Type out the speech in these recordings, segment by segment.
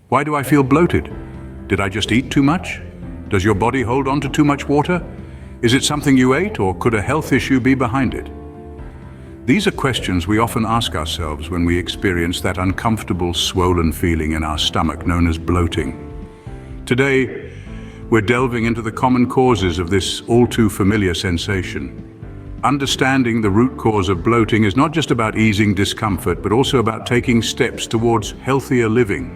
Why do I feel bloated? Did I just eat too much? Does your body hold on to too much water? Is it something you ate, or could a health issue be behind it? These are questions we often ask ourselves when we experience that uncomfortable, swollen feeling in our stomach known as bloating. Today, we're delving into the common causes of this all-too-familiar sensation. Understanding the root cause of bloating is not just about easing discomfort, but also about taking steps towards healthier living.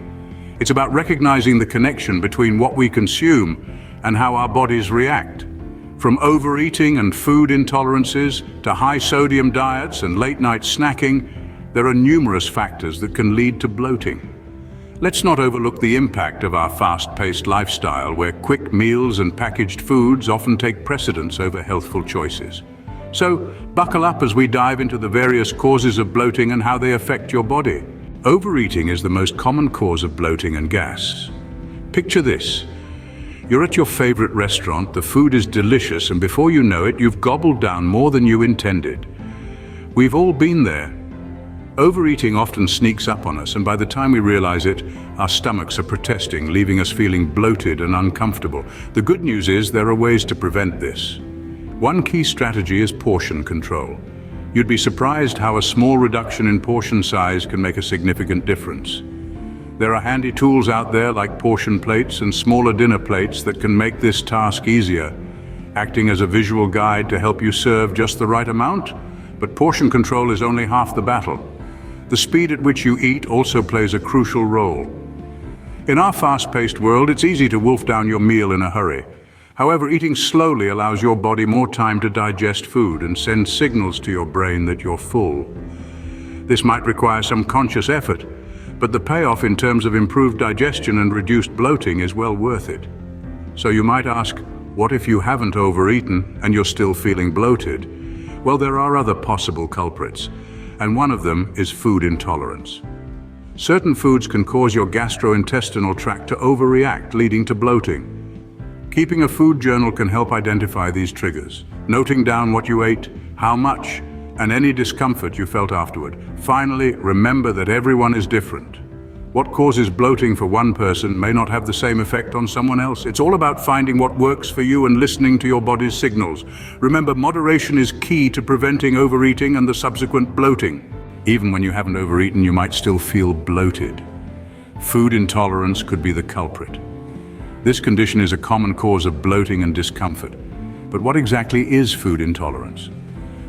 It's about recognizing the connection between what we consume and how our bodies react. From overeating and food intolerances to high-sodium diets and late-night snacking, there are numerous factors that can lead to bloating. Let's not overlook the impact of our fast-paced lifestyle, where quick meals and packaged foods often take precedence over healthful choices. So, buckle up as we dive into the various causes of bloating and how they affect your body. Overeating is the most common cause of bloating and gas. Picture this. You're at your favorite restaurant, the food is delicious, and before you know it, you've gobbled down more than you intended. We've all been there. Overeating often sneaks up on us, and by the time we realize it, our stomachs are protesting, leaving us feeling bloated and uncomfortable. The good news is there are ways to prevent this. One key strategy is portion control. You'd be surprised how a small reduction in portion size can make a significant difference. There are handy tools out there like portion plates and smaller dinner plates that can make this task easier, acting as a visual guide to help you serve just the right amount. But portion control is only half the battle. The speed at which you eat also plays a crucial role. In our fast-paced world, it's easy to wolf down your meal in a hurry. However, eating slowly allows your body more time to digest food and send signals to your brain that you're full. This might require some conscious effort, but the payoff in terms of improved digestion and reduced bloating is well worth it. So you might ask, what if you haven't overeaten and you're still feeling bloated? Well, there are other possible culprits, and one of them is food intolerance. Certain foods can cause your gastrointestinal tract to overreact, leading to bloating. Keeping a food journal can help identify these triggers, noting down what you ate, how much, and any discomfort you felt afterward. Finally, remember that everyone is different. What causes bloating for one person may not have the same effect on someone else. It's all about finding what works for you and listening to your body's signals. Remember, moderation is key to preventing overeating and the subsequent bloating. Even when you haven't overeaten, you might still feel bloated. Food intolerance could be the culprit. This condition is a common cause of bloating and discomfort. But what exactly is food intolerance?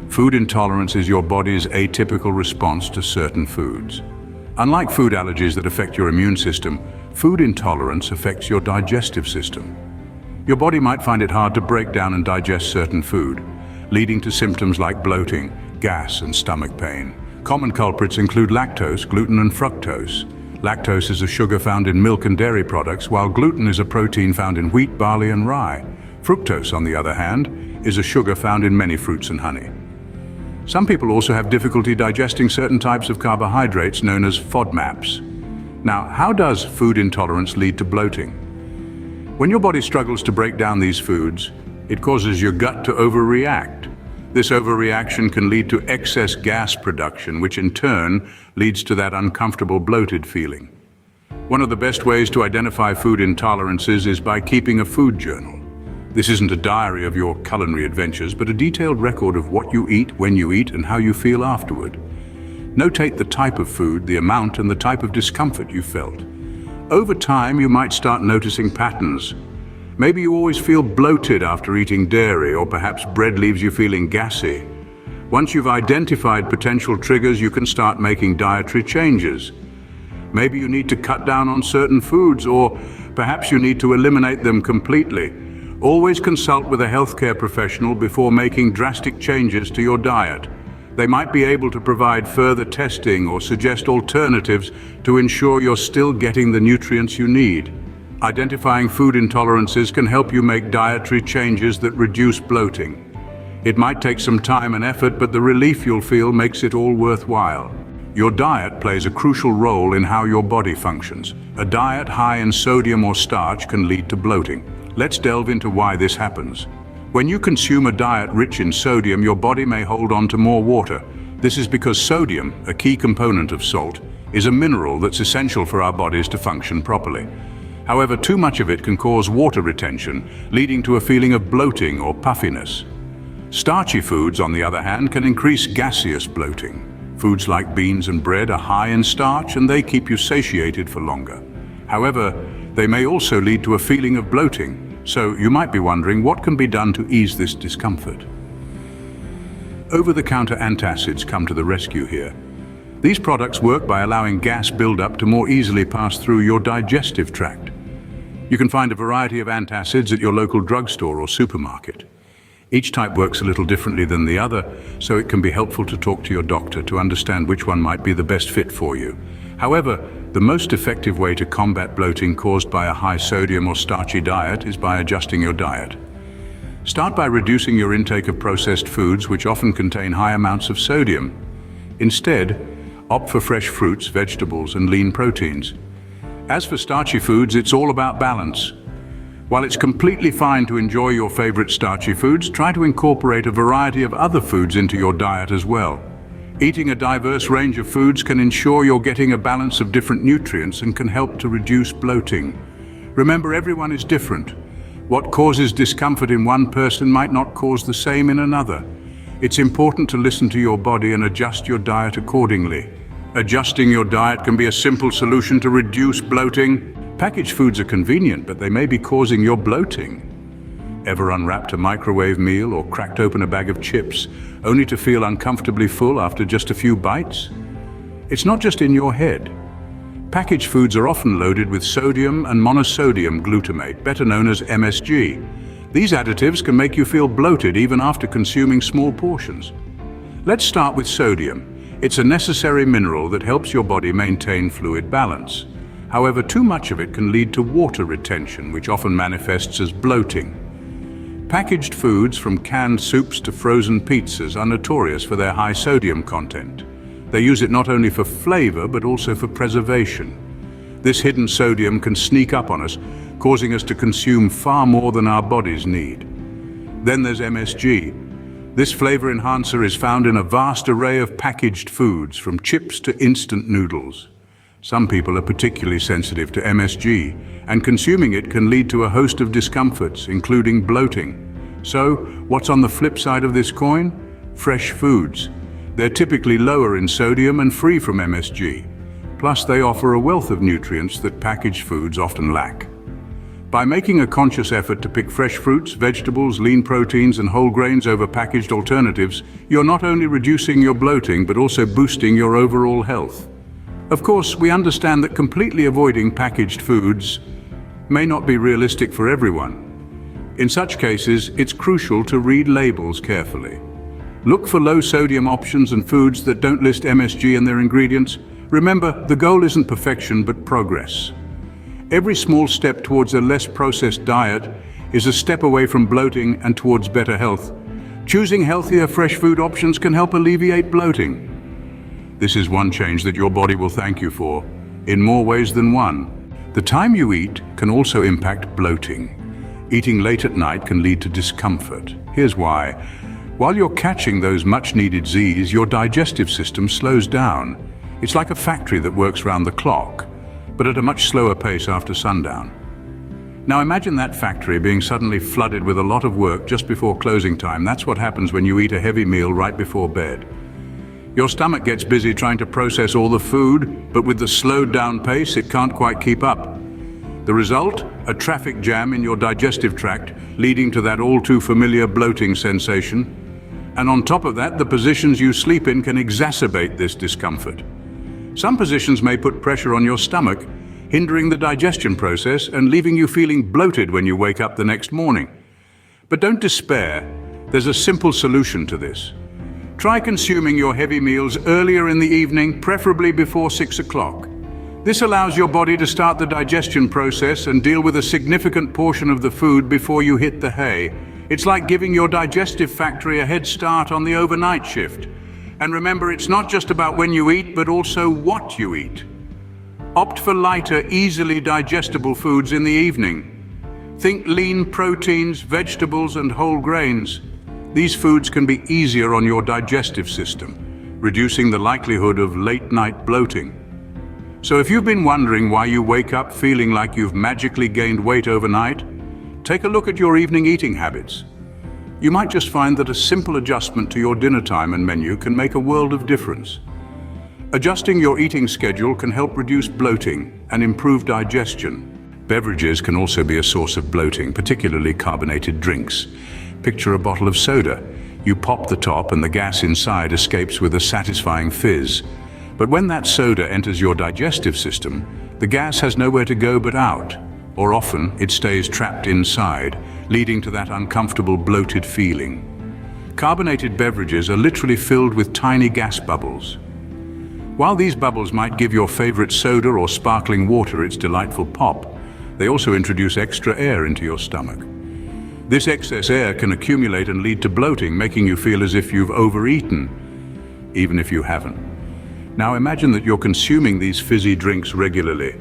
Food intolerance is your body's atypical response to certain foods. Unlike food allergies that affect your immune system, food intolerance affects your digestive system. Your body might find it hard to break down and digest certain food, leading to symptoms like bloating, gas, and stomach pain. Common culprits include lactose, gluten, and fructose. Lactose is a sugar found in milk and dairy products, while gluten is a protein found in wheat, barley, and rye. Fructose, on the other hand, is a sugar found in many fruits and honey. Some people also have difficulty digesting certain types of carbohydrates known as FODMAPs. Now, how does food intolerance lead to bloating? When your body struggles to break down these foods, it causes your gut to overreact. This overreaction can lead to excess gas production, which in turn leads to that uncomfortable bloated feeling. One of the best ways to identify food intolerances is by keeping a food journal. This isn't a diary of your culinary adventures, but a detailed record of what you eat, when you eat, and how you feel afterward. Notate the type of food, the amount, and the type of discomfort you felt. Over time, you might start noticing patterns. Maybe you always feel bloated after eating dairy, or perhaps bread leaves you feeling gassy. Once you've identified potential triggers, you can start making dietary changes. Maybe you need to cut down on certain foods, or perhaps you need to eliminate them completely. Always consult with a healthcare professional before making drastic changes to your diet. They might be able to provide further testing or suggest alternatives to ensure you're still getting the nutrients you need. Identifying food intolerances can help you make dietary changes that reduce bloating. It might take some time and effort, but the relief you'll feel makes it all worthwhile. Your diet plays a crucial role in how your body functions. A diet high in sodium or starch can lead to bloating. Let's delve into why this happens. When you consume a diet rich in sodium, your body may hold on to more water. This is because sodium, a key component of salt, is a mineral that's essential for our bodies to function properly. However, too much of it can cause water retention, leading to a feeling of bloating or puffiness. Starchy foods, on the other hand, can increase gaseous bloating. Foods like beans and bread are high in starch and they keep you satiated for longer. However, they may also lead to a feeling of bloating, so you might be wondering what can be done to ease this discomfort. Over-the-counter antacids come to the rescue here. These products work by allowing gas buildup to more easily pass through your digestive tract. You can find a variety of antacids at your local drugstore or supermarket. Each type works a little differently than the other, so it can be helpful to talk to your doctor to understand which one might be the best fit for you. However, the most effective way to combat bloating caused by a high sodium or starchy diet is by adjusting your diet. Start by reducing your intake of processed foods, which often contain high amounts of sodium. Instead, opt for fresh fruits, vegetables, and lean proteins. As for starchy foods, it's all about balance. While it's completely fine to enjoy your favorite starchy foods, try to incorporate a variety of other foods into your diet as well. Eating a diverse range of foods can ensure you're getting a balance of different nutrients and can help to reduce bloating. Remember, everyone is different. What causes discomfort in one person might not cause the same in another. It's important to listen to your body and adjust your diet accordingly. Adjusting your diet can be a simple solution to reduce bloating. Packaged foods are convenient, but they may be causing your bloating. Ever unwrapped a microwave meal or cracked open a bag of chips, only to feel uncomfortably full after just a few bites? It's not just in your head. Packaged foods are often loaded with sodium and monosodium glutamate, better known as MSG. These additives can make you feel bloated even after consuming small portions. Let's start with sodium. It's a necessary mineral that helps your body maintain fluid balance. However, too much of it can lead to water retention, which often manifests as bloating. Packaged foods, from canned soups to frozen pizzas, are notorious for their high sodium content. They use it not only for flavor, but also for preservation. This hidden sodium can sneak up on us, causing us to consume far more than our bodies need. Then there's MSG. This flavor enhancer is found in a vast array of packaged foods, from chips to instant noodles. Some people are particularly sensitive to MSG, and consuming it can lead to a host of discomforts, including bloating. So, what's on the flip side of this coin? Fresh foods. They're typically lower in sodium and free from MSG. Plus, they offer a wealth of nutrients that packaged foods often lack. By making a conscious effort to pick fresh fruits, vegetables, lean proteins, and whole grains over packaged alternatives, you're not only reducing your bloating, but also boosting your overall health. Of course, we understand that completely avoiding packaged foods may not be realistic for everyone. In such cases, it's crucial to read labels carefully. Look for low-sodium options and foods that don't list MSG in their ingredients. Remember, the goal isn't perfection, but progress. Every small step towards a less processed diet is a step away from bloating and towards better health. Choosing healthier, fresh food options can help alleviate bloating. This is one change that your body will thank you for, in more ways than one. The time you eat can also impact bloating. Eating late at night can lead to discomfort. Here's why. While you're catching those much-needed Z's, your digestive system slows down. It's like a factory that works round the clock, but at a much slower pace after sundown. Now imagine that factory being suddenly flooded with a lot of work just before closing time. That's what happens when you eat a heavy meal right before bed. Your stomach gets busy trying to process all the food, but with the slowed down pace, it can't quite keep up. The result? A traffic jam in your digestive tract, leading to that all too familiar bloating sensation. And on top of that, the positions you sleep in can exacerbate this discomfort. Some positions may put pressure on your stomach, hindering the digestion process and leaving you feeling bloated when you wake up the next morning. But don't despair. There's a simple solution to this. Try consuming your heavy meals earlier in the evening, preferably before 6 o'clock. This allows your body to start the digestion process and deal with a significant portion of the food before you hit the hay. It's like giving your digestive factory a head start on the overnight shift. And remember, it's not just about when you eat, but also what you eat. Opt for lighter, easily digestible foods in the evening. Think lean proteins, vegetables, and whole grains. These foods can be easier on your digestive system, reducing the likelihood of late-night bloating. So if you've been wondering why you wake up feeling like you've magically gained weight overnight, take a look at your evening eating habits. You might just find that a simple adjustment to your dinner time and menu can make a world of difference. Adjusting your eating schedule can help reduce bloating and improve digestion. Beverages can also be a source of bloating, particularly carbonated drinks. Picture a bottle of soda. You pop the top and the gas inside escapes with a satisfying fizz. But when that soda enters your digestive system, the gas has nowhere to go but out, or often it stays trapped inside, leading to that uncomfortable bloated feeling. Carbonated beverages are literally filled with tiny gas bubbles. While these bubbles might give your favorite soda or sparkling water its delightful pop, they also introduce extra air into your stomach. This excess air can accumulate and lead to bloating, making you feel as if you've overeaten, even if you haven't. Now imagine that you're consuming these fizzy drinks regularly.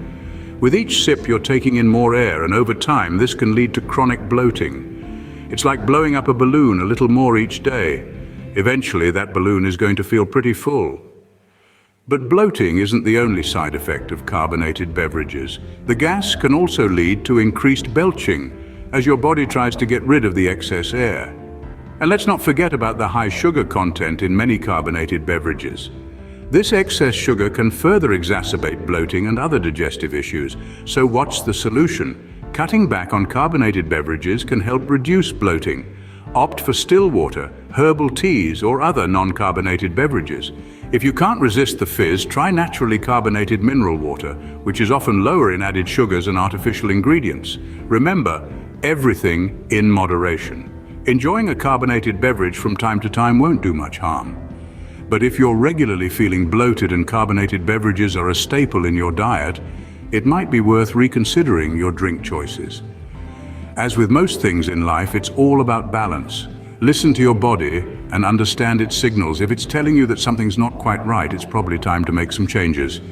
With each sip you're taking in more air, and over time this can lead to chronic bloating. It's like blowing up a balloon a little more each day. Eventually that balloon is going to feel pretty full. But bloating isn't the only side effect of carbonated beverages. The gas can also lead to increased belching as your body tries to get rid of the excess air. And let's not forget about the high sugar content in many carbonated beverages. This excess sugar can further exacerbate bloating and other digestive issues. So what's the solution? Cutting back on carbonated beverages can help reduce bloating. Opt for still water, herbal teas, or other non-carbonated beverages. If you can't resist the fizz, try naturally carbonated mineral water, which is often lower in added sugars and artificial ingredients. Remember, everything in moderation. Enjoying a carbonated beverage from time to time won't do much harm. But if you're regularly feeling bloated and carbonated beverages are a staple in your diet, it might be worth reconsidering your drink choices. As with most things in life, it's all about balance. Listen to your body and understand its signals. If it's telling you that something's not quite right, it's probably time to make some changes.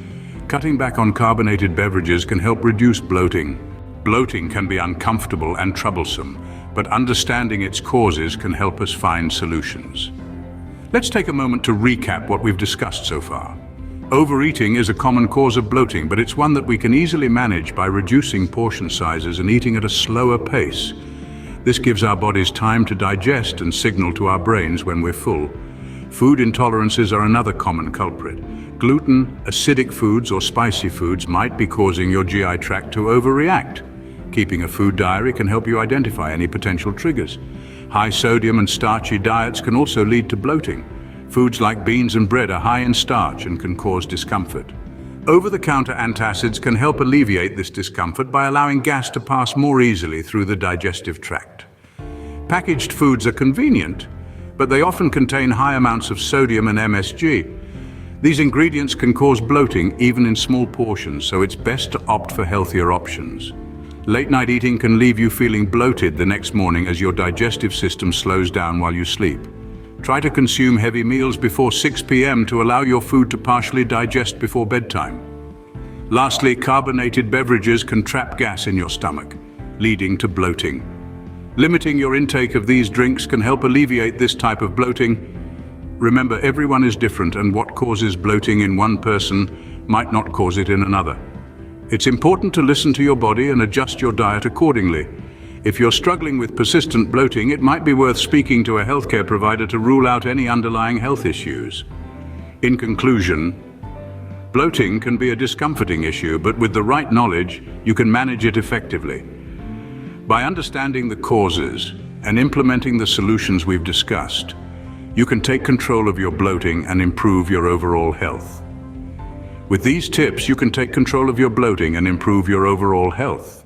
Cutting back on carbonated beverages can help reduce bloating. Bloating can be uncomfortable and troublesome, but understanding its causes can help us find solutions. Let's take a moment to recap what we've discussed so far. Overeating is a common cause of bloating, but it's one that we can easily manage by reducing portion sizes and eating at a slower pace. This gives our bodies time to digest and signal to our brains when we're full. Food intolerances are another common culprit. Gluten, acidic foods, or spicy foods might be causing your GI tract to overreact. Keeping a food diary can help you identify any potential triggers. High sodium and starchy diets can also lead to bloating. Foods like beans and bread are high in starch and can cause discomfort. Over-the-counter antacids can help alleviate this discomfort by allowing gas to pass more easily through the digestive tract. Packaged foods are convenient, but they often contain high amounts of sodium and MSG. These ingredients can cause bloating even in small portions, so it's best to opt for healthier options. Late-night eating can leave you feeling bloated the next morning as your digestive system slows down while you sleep. Try to consume heavy meals before 6 p.m. to allow your food to partially digest before bedtime. Lastly, carbonated beverages can trap gas in your stomach, leading to bloating. Limiting your intake of these drinks can help alleviate this type of bloating. Remember, everyone is different, and what causes bloating in one person might not cause it in another. It's important to listen to your body and adjust your diet accordingly. If you're struggling with persistent bloating, it might be worth speaking to a healthcare provider to rule out any underlying health issues. In conclusion, bloating can be a discomforting issue, but with the right knowledge, you can manage it effectively. By understanding the causes and implementing the solutions we've discussed, you can take control of your bloating and improve your overall health. With these tips, you can take control of your bloating and improve your overall health.